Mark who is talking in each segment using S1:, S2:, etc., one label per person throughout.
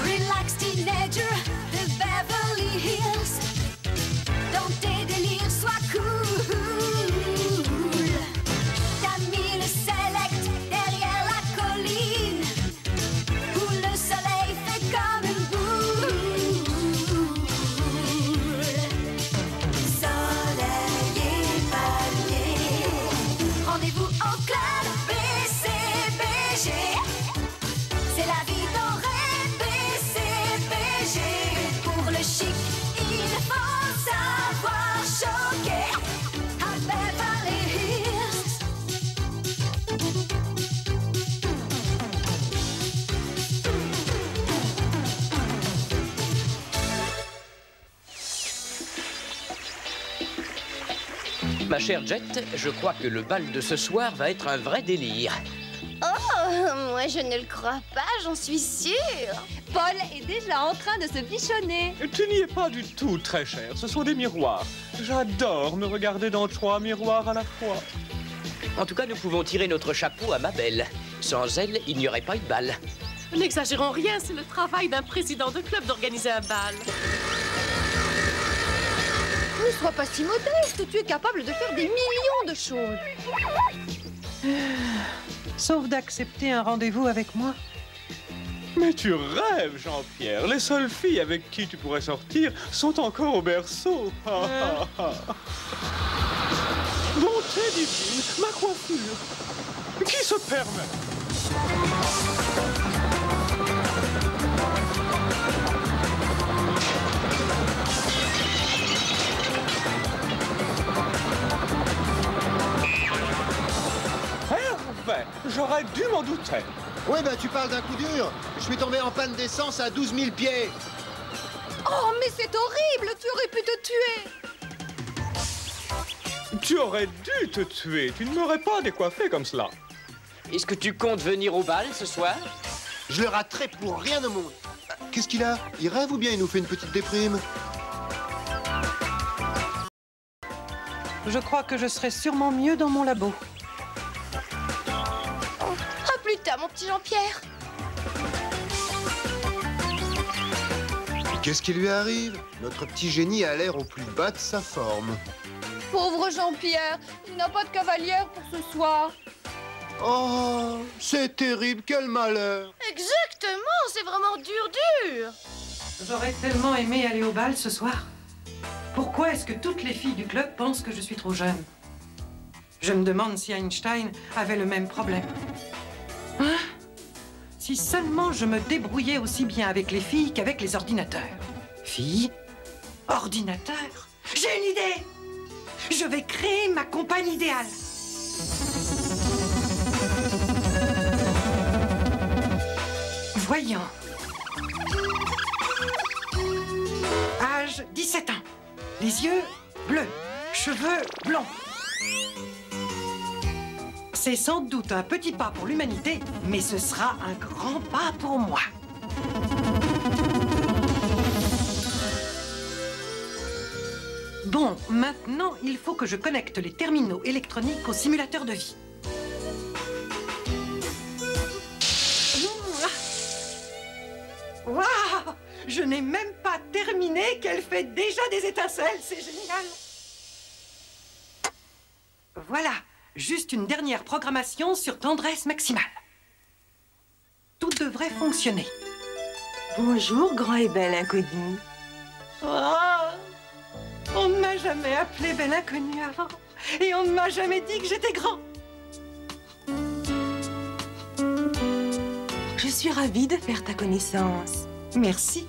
S1: Relax teenager de Beverly Hills. Dans tes délires, sois cool. T'as mis le select derrière la colline où le soleil fait comme une boule. Soleil et palmier. Rendez-vous au club BCBG. C'est la vie dorée BCBG. Pour le chic, il faut savoir choquer à Beverly Hills.
S2: Ma chère Jet, je crois que le bal de ce soir va être un vrai délire.
S3: Oh, moi je ne le crois pas, j'en suis sûre.
S4: Paul est déjà en train de se bichonner.
S5: Tu n'y es pas du tout, très cher. Ce sont des miroirs. J'adore me regarder dans 3 miroirs à la fois.
S2: En tout cas, nous pouvons tirer notre chapeau à ma belle. Sans elle, il n'y aurait pas eu de bal.
S6: N'exagérons rien, c'est le travail d'un président de club d'organiser un bal.
S4: Ne sois pas si modeste, tu es capable de faire des millions de choses.
S7: Sauf d'accepter un rendez-vous avec moi.
S5: Mais tu rêves, Jean-Pierre. Les seules filles avec qui tu pourrais sortir sont encore au berceau. Bonté divine, ma coiffure. Qui se permet? Hervé, j'aurais dû m'en douter.
S8: Oui, bah tu parles d'un coup dur. Je suis tombé en panne d'essence à 12 000 pieds.
S4: Oh, mais c'est horrible, tu aurais pu te tuer.
S5: Tu aurais dû te tuer. Tu ne m'aurais pas décoiffé comme cela.
S2: Est-ce que tu comptes venir au bal ce soir?
S8: Je le raterai pour rien au monde. Qu'est-ce qu'il a? Il rêve ou bien il nous fait une petite déprime?
S7: Je crois que je serai sûrement mieux dans mon labo.
S3: À plus tard, mon petit Jean-Pierre.
S8: Qu'est-ce qui lui arrive? Notre petit génie a l'air au plus bas de sa forme.
S4: Pauvre Jean-Pierre, il n'a pas de cavalière pour ce soir.
S8: Oh, c'est terrible, quel malheur.
S3: Exactement, c'est vraiment dur.
S7: J'aurais tellement aimé aller au bal ce soir. Pourquoi est-ce que toutes les filles du club pensent que je suis trop jeune? Je me demande si Einstein avait le même problème. Hein? Si seulement je me débrouillais aussi bien avec les filles qu'avec les ordinateurs. Filles? Ordinateurs? J'ai une idée! Je vais créer ma compagne idéale. Voyons. Âge 17 ans. Les yeux bleus. Cheveux blonds. C'est sans doute un petit pas pour l'humanité, mais ce sera un grand pas pour moi. Bon, maintenant, il faut que je connecte les terminaux électroniques au simulateur de vie. Waouh! Je n'ai même pas terminé qu'elle fait déjà des étincelles, c'est génial! Voilà, juste une dernière programmation sur tendresse maximale. Tout devrait fonctionner.
S9: Bonjour, grand et bel inconnu.
S7: Oh, on ne m'a jamais appelé belle inconnue avant. Et on ne m'a jamais dit que j'étais grand.
S9: Je suis ravie de faire ta connaissance.
S7: Merci.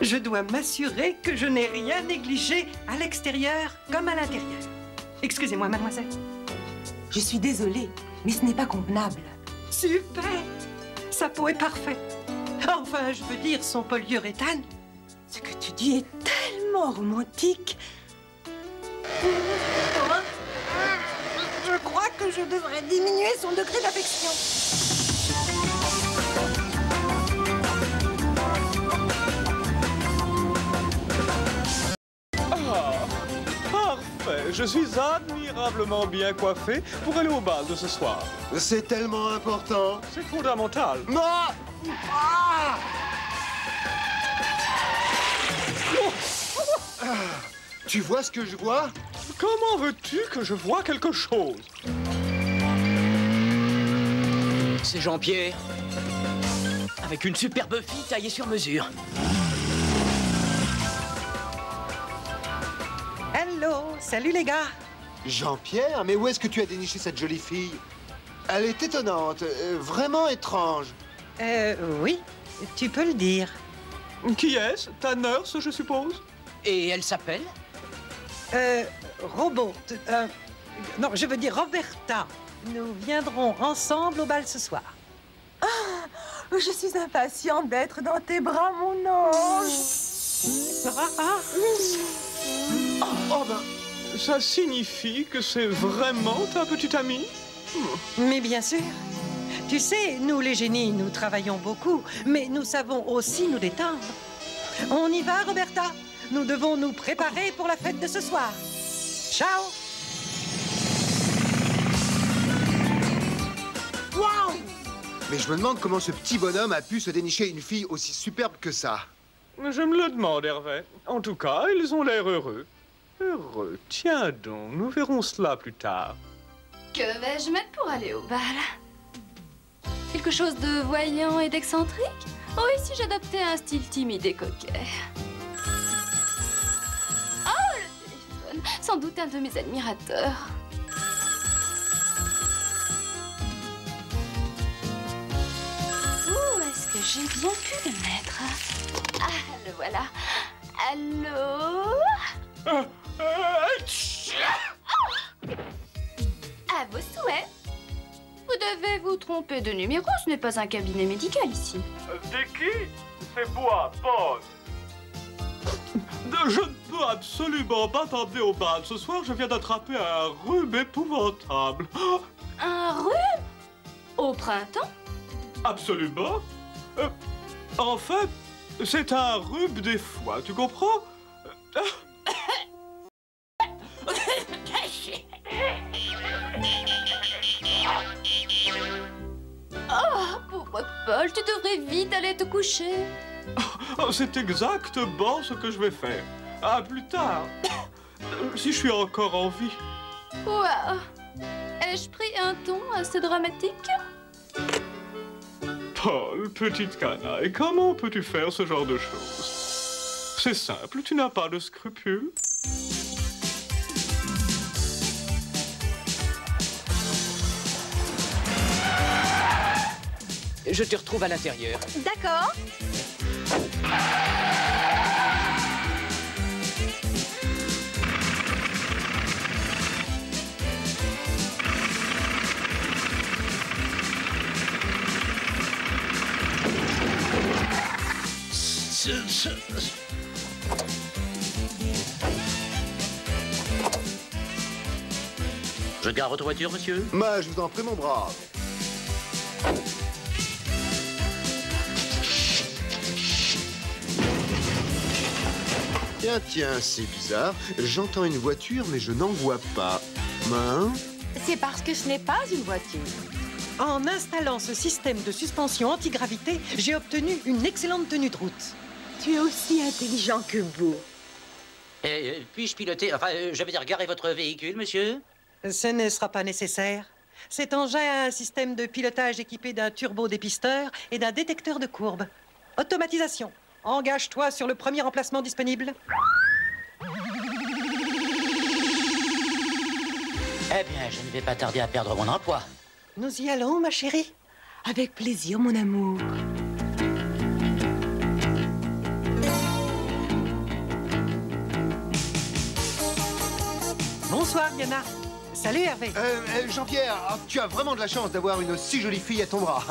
S7: Je dois m'assurer que je n'ai rien négligé à l'extérieur comme à l'intérieur. Excusez-moi, mademoiselle.
S9: Je suis désolée, mais ce n'est pas convenable.
S7: Super! Sa peau est parfaite. Enfin, je veux dire, son polyuréthane.
S9: Ce que tu dis est tellement romantique.
S7: Je crois que je devrais diminuer son degré d'affection.
S5: effet, je suis admirablement bien coiffé pour aller au bal de ce soir.
S8: C'est tellement important.
S5: C'est fondamental.
S8: Non. Ah. Tu vois ce que je vois?
S5: Comment veux-tu que je vois quelque chose?
S2: C'est Jean-Pierre. Avec une superbe fille taillée sur mesure.
S7: Hello, salut les gars.
S8: Jean-Pierre, mais où est-ce que tu as déniché cette jolie fille? Elle est étonnante, vraiment étrange.
S7: Oui, tu peux le dire.
S5: Qui est-ce? Ta nurse, je suppose?
S2: Et elle s'appelle?
S7: Robot. Non, je veux dire Roberta. Nous viendrons ensemble au bal ce soir.
S9: Je suis impatiente d'être dans tes bras, mon ange.
S5: Oh ben, ça signifie que c'est vraiment ta petite amie?
S7: Mais bien sûr. Tu sais, nous les génies, nous travaillons beaucoup, mais nous savons aussi nous détendre. On y va, Roberta? Nous devons nous préparer pour la fête de ce soir. Ciao!
S8: Waouh! Mais je me demande comment ce petit bonhomme a pu se dénicher une fille aussi superbe que ça.
S5: Je me le demande, Hervé. En tout cas, ils ont l'air heureux. Heureux. Tiens donc, nous verrons cela plus tard.
S3: Que vais-je mettre pour aller au bal? Quelque chose de voyant et d'excentrique? Oh, et si j'adoptais un style timide et coquet? Oh, le téléphone! Sans doute un de mes admirateurs. Où est-ce que j'ai bien pu le mettre? Ah, le voilà. Allô? À vos souhaits. Vous devez vous tromper de numéro, ce n'est pas un cabinet médical ici.
S5: C'est qui? C'est moi, Paul. Je ne peux absolument pas t'emmener au bal. Ce soir, je viens d'attraper un rhume épouvantable.
S3: Un rhume? Au printemps?
S5: Absolument. En fait, c'est un rhume des foies, tu comprends?
S3: Oh, pauvre Paul, tu devrais vite aller te coucher.
S5: C'est exactement ce que je vais faire. À plus tard. Si je suis encore en vie.
S3: Waouh! Ai-je pris un ton assez dramatique?
S5: Paul, petite canaille, comment peux-tu faire ce genre de choses? C'est simple, tu n'as pas de scrupules.
S2: Je te retrouve à l'intérieur.
S4: D'accord.
S2: Je gare votre voiture, monsieur?
S8: Je vous en prie, mon brave. Tiens, c'est bizarre. J'entends une voiture, mais je n'en vois pas. Hein?
S9: C'est parce que ce n'est pas une voiture.
S7: En installant ce système de suspension antigravité, j'ai obtenu une excellente tenue de route.
S9: Tu es aussi intelligent que beau.
S2: Puis-je piloter, enfin, je veux dire, garer votre véhicule, monsieur?
S7: Ce ne sera pas nécessaire. Cet engin a un système de pilotage équipé d'un turbo-dépisteur et d'un détecteur de courbes. Automatisation. Engage-toi sur le premier emplacement disponible.
S2: Eh bien, je ne vais pas tarder à perdre mon emploi.
S7: Nous y allons, ma chérie.
S9: Avec plaisir, mon amour.
S7: Bonsoir, Diana. Salut, Hervé.
S8: Jean-Pierre, tu as vraiment de la chance d'avoir une si jolie fille à ton bras.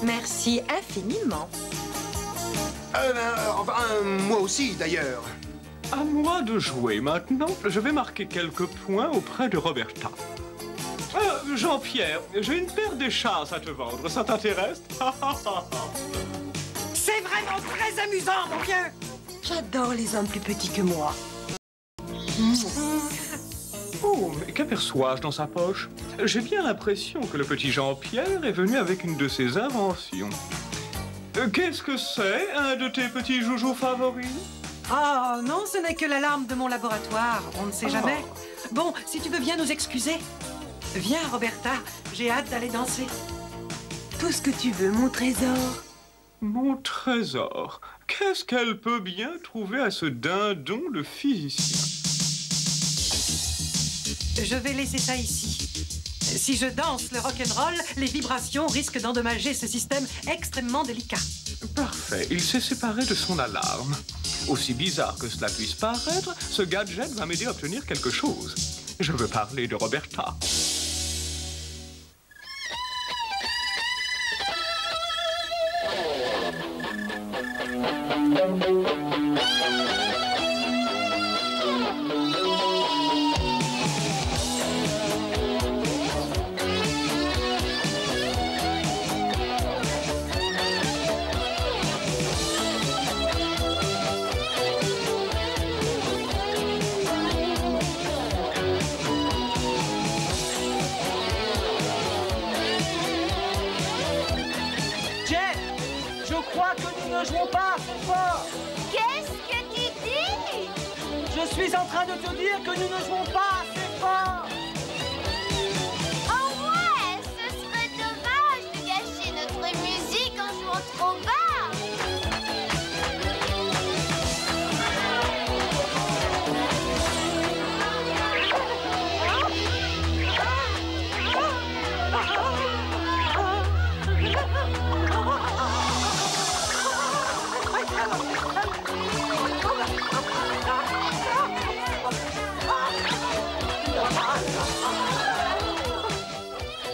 S9: Merci infiniment.
S8: Moi aussi, d'ailleurs.
S5: À moi de jouer maintenant. Je vais marquer quelques points auprès de Roberta. Jean-Pierre, j'ai une paire d'échasses à te vendre. Ça t'intéresse?
S7: C'est vraiment très amusant, mon vieux.
S9: J'adore les hommes plus petits que moi.
S5: Oh, mais qu'aperçois-je dans sa poche? J'ai bien l'impression que le petit Jean-Pierre est venu avec une de ses inventions. Qu'est-ce que c'est, un de tes petits joujoux favoris?
S7: Oh, non, ce n'est que l'alarme de mon laboratoire. On ne sait jamais. Bon, si tu veux bien nous excuser. Viens, Roberta. J'ai hâte d'aller danser.
S9: Tout ce que tu veux, mon trésor.
S5: Mon trésor. Qu'est-ce qu'elle peut bien trouver à ce dindon de physicien?
S7: Je vais laisser ça ici. Si je danse le rock'n'roll, les vibrations risquent d'endommager ce système extrêmement délicat.
S5: Parfait. Il s'est séparé de son alarme. Aussi bizarre que cela puisse paraître, ce gadget va m'aider à obtenir quelque chose. Je veux parler de Roberta.
S10: ne jouons pas assez fort.
S1: Qu'est-ce que tu dis?
S10: Je suis en train de te dire que nous ne jouons pas assez fort.
S1: Oh ouais, ce serait dommage de gâcher notre musique en jouant trop bas.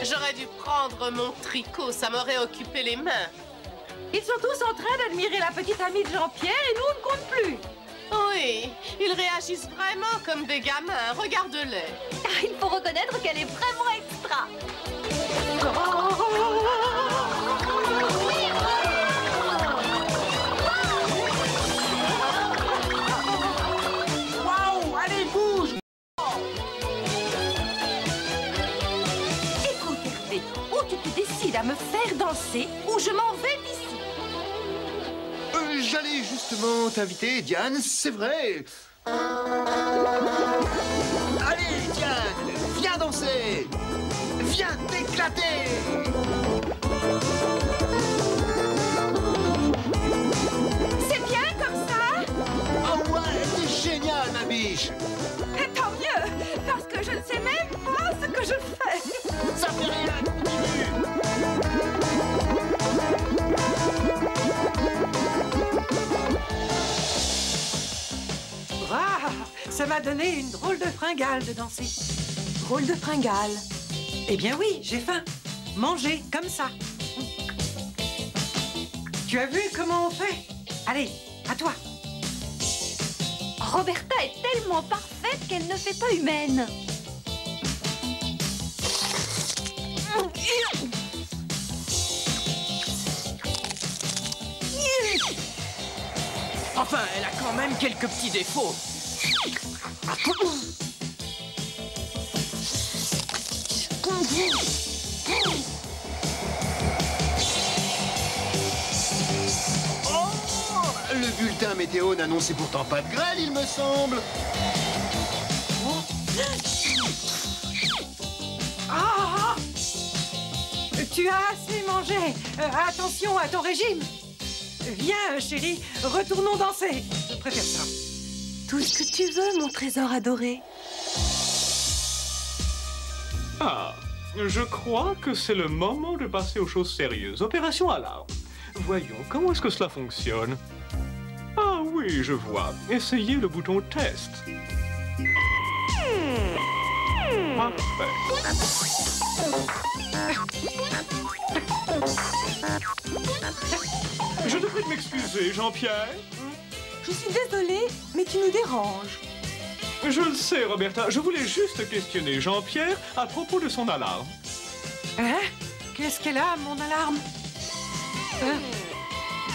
S6: J'aurais dû prendre mon tricot, ça m'aurait occupé les mains.
S9: Ils sont tous en train d'admirer la petite amie de Jean-Pierre et nous, on ne compte plus.
S6: Oui, ils réagissent vraiment comme des gamins, regarde-les.
S1: Il faut reconnaître qu'elle est vraiment extra.
S10: Waouh, allez, bouge!
S9: Écoute, Hervé, ou tu te décides à me faire danser, ou je m'en vais d'ici.
S8: J'allais justement t'inviter, Diane, c'est vrai. Allez, Diane, viens danser. Viens t'éclater.
S9: C'est bien comme ça?
S8: Oh ouais, c'est génial, ma biche.
S9: Et tant mieux, parce que je ne sais même pas ce que je fais.
S8: Ça fait rien, continue.
S7: Ah, ça m'a donné une drôle de fringale de danser.
S9: Drôle de fringale.
S7: Eh bien oui, j'ai faim. Manger, comme ça. Tu as vu comment on fait? Allez, à toi.
S3: Roberta est tellement parfaite qu'elle ne fait pas humaine.
S2: Enfin, elle a quand même quelques petits défauts.
S8: Oh, le bulletin météo n'annonçait pourtant pas de grêle, il me semble.
S7: Ah! Tu as assez mangé. Attention à ton régime. Viens, chérie, retournons danser. Je préfère ça.
S9: Tout ce que tu veux, mon trésor adoré.
S5: Ah, je crois que c'est le moment de passer aux choses sérieuses. Opération alarme. Voyons, comment est-ce que cela fonctionne? Ah oui, je vois. Essayez le bouton test. Parfait. Je devrais m'excuser, Jean-Pierre.
S9: Je suis désolée, mais tu nous déranges.
S5: Je le sais, Roberta. Je voulais juste questionner Jean-Pierre à propos de son alarme.
S7: Hein? Qu'est-ce qu'elle a, mon alarme?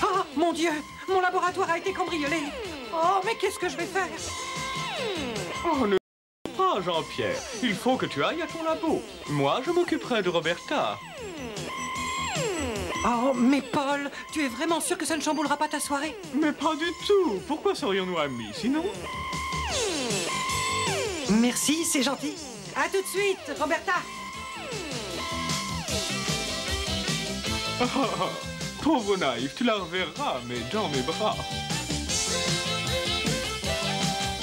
S7: Oh, mon Dieu! Mon laboratoire a été cambriolé. Oh, mais qu'est-ce que je vais faire?
S5: Oh, ne pas, Jean-Pierre. Il faut que tu ailles à ton labo. Moi, je m'occuperai de Roberta.
S7: Oh, mais Paul, tu es vraiment sûr que ça ne chamboulera pas ta soirée?
S5: Mais pas du tout. Pourquoi serions-nous amis, sinon?
S7: Merci, c'est gentil. À tout de suite, Roberta.
S5: Pauvre naïf, tu la reverras, mais dans mes bras.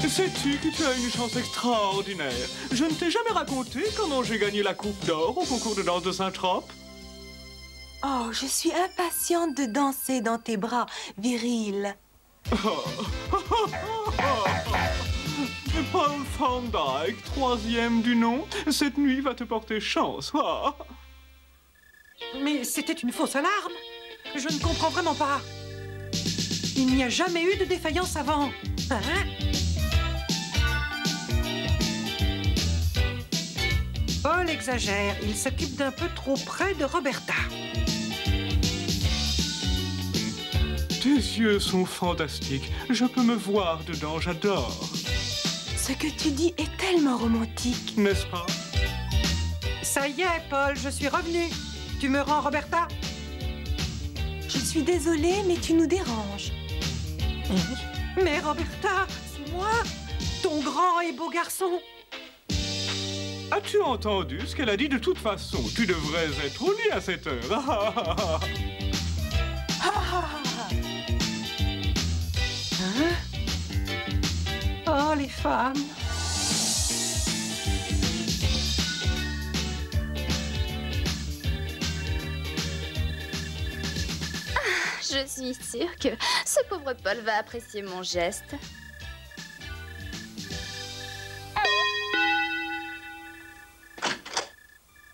S5: Sais-tu que tu as une chance extraordinaire? Je ne t'ai jamais raconté comment j'ai gagné la coupe d'or au concours de danse de Saint-Trope.
S9: Oh, je suis impatiente de danser dans tes bras, viril.
S5: Paul Van Dyke, 3e du nom, cette nuit va te porter chance.
S7: Mais c'était une fausse alarme. Je ne comprends vraiment pas. Il n'y a jamais eu de défaillance avant. Hein? Paul exagère. Il s'occupe d'un peu trop près de Roberta.
S5: Tes yeux sont fantastiques. Je peux me voir dedans, j'adore.
S9: Ce que tu dis est tellement romantique.
S5: N'est-ce pas?
S7: Ça y est, Paul, je suis revenu. Tu me rends Roberta?
S9: Je suis désolée, mais tu nous déranges.
S7: Mais Roberta, c'est moi, ton grand et beau garçon.
S5: As-tu entendu ce qu'elle a dit? De toute façon, tu devrais être au lit à cette heure.
S7: Hein? Oh, les femmes.
S3: Je suis sûre que ce pauvre Paul va apprécier mon geste.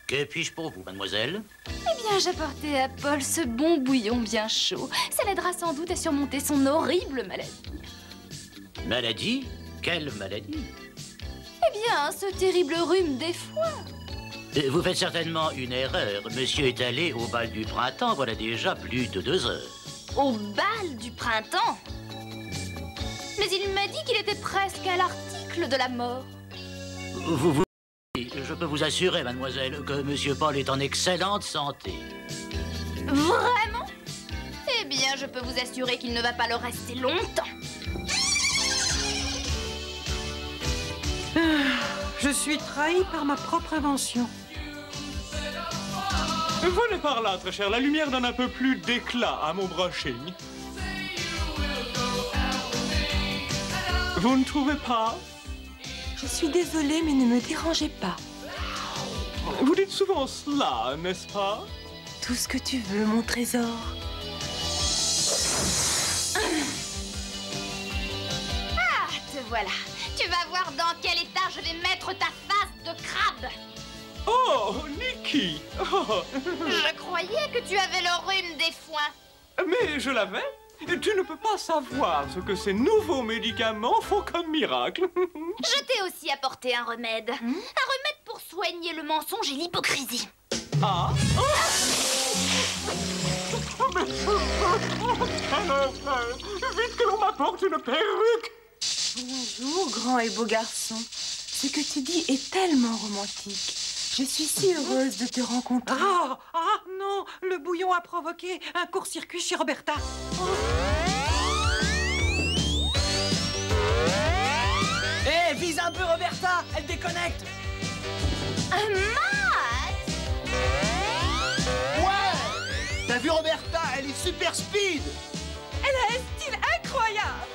S11: Que puis-je pour vous, mademoiselle?
S3: Eh bien, j'apportais à Paul ce bon bouillon bien chaud. Ça l'aidera sans doute à surmonter son horrible maladie.
S11: Maladie? Quelle maladie?
S3: Eh bien, ce terrible rhume des foins.
S11: Vous faites certainement une erreur. Monsieur est allé au bal du printemps, voilà déjà plus de 2 heures.
S3: Au bal du printemps? Mais il m'a dit qu'il était presque à l'article de la mort.
S11: Je peux vous assurer, mademoiselle, que Monsieur Paul est en excellente santé.
S3: Vraiment? Eh bien, je peux vous assurer qu'il ne va pas le rester longtemps.
S7: Je suis trahi par ma propre invention.
S5: Venez par là, très cher. La lumière donne un peu plus d'éclat à mon brushing. Vous ne trouvez pas?
S9: Je suis désolée, mais ne me dérangez pas.
S5: Vous dites souvent cela, n'est-ce pas?
S9: Tout ce que tu veux, mon trésor.
S3: Ah, te voilà. Tu vas voir dans quel état je vais mettre ta face de crabe.
S5: Oh, Nikki! Oh.
S3: Je croyais que tu avais le rhume des foins.
S5: Mais je l'avais. Tu ne peux pas savoir ce que ces nouveaux médicaments font comme miracle.
S3: Je t'ai aussi apporté un remède. Un remède pour soigner le mensonge et l'hypocrisie.
S5: Ah? Vite que l'on m'apporte une perruque!
S9: Bonjour, grand et beau garçon. Ce que tu dis est tellement romantique. Je suis si heureuse de te rencontrer.
S7: Ah non, le bouillon a provoqué un court-circuit chez Roberta.
S10: Hé, vise un peu Roberta, elle déconnecte.
S3: Matt!
S10: Ouais! T'as vu Roberta, elle est super speed.
S9: Elle a un style incroyable.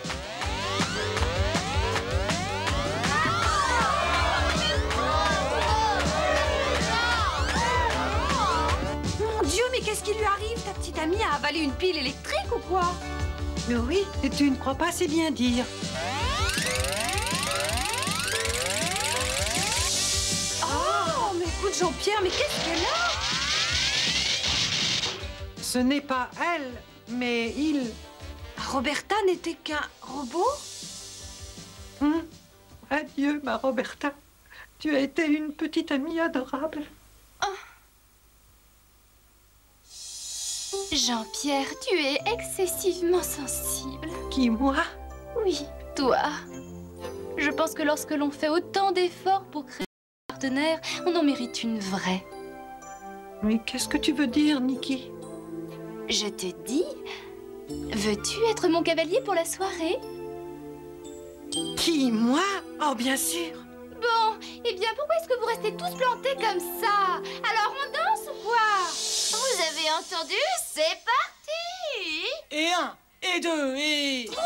S3: Mon Dieu, mais qu'est-ce qui lui arrive? Ta petite amie a avalé une pile électrique ou quoi?
S7: Mais oui, et tu ne crois pas si bien dire.
S3: Oh, mais écoute Jean-Pierre, mais qu'est-ce qu'elle a?
S7: Ce n'est pas elle, mais il.
S3: Roberta n'était qu'un robot?
S7: Adieu, ma Roberta. Tu as été une petite amie adorable.
S3: Jean-Pierre, tu es excessivement sensible.
S7: Qui, moi?
S3: Oui, toi. Je Je pense que lorsque l'on fait autant d'efforts pour créer un partenaire, on en mérite une vraie.
S7: Mais qu'est-ce que tu veux dire, Nikki?
S3: Je te dis, veux-tu être mon cavalier pour la soirée?
S7: Qui, moi? Oh, bien sûr.
S3: Bon, eh bien, pourquoi est-ce que vous restez tous plantés comme ça? Alors, on danse ou quoi?
S1: Vous avez entendu? C'est parti!
S10: Et 1, et 2, et...
S1: 3!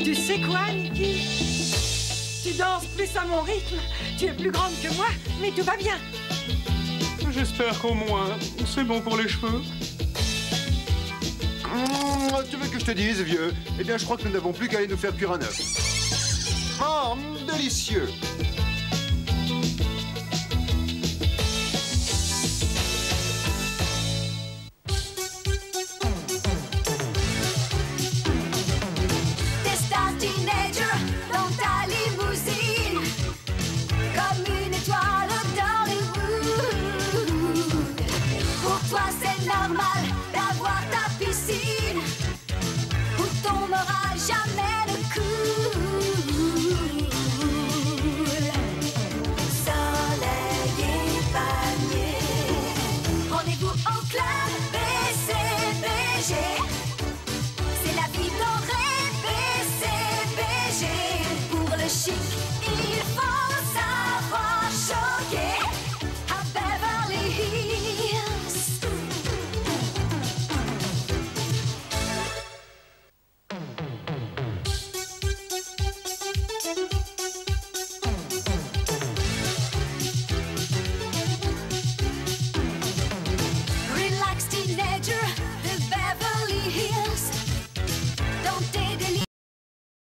S7: Tu sais quoi, Nikki? Tu danses plus à mon rythme. Tu es plus grande que moi, mais tout va bien.
S5: J'espère qu'au moins, c'est bon pour les cheveux.
S8: Tu veux que je te dise, vieux? Eh bien, je crois que nous n'avons plus qu'à aller nous faire cuire un œuf. Oh, délicieux!
S1: T'es star teenager dans ta limousine, comme une étoile d'Hollywood. Pour toi, c'est normal d'avoir ta piscine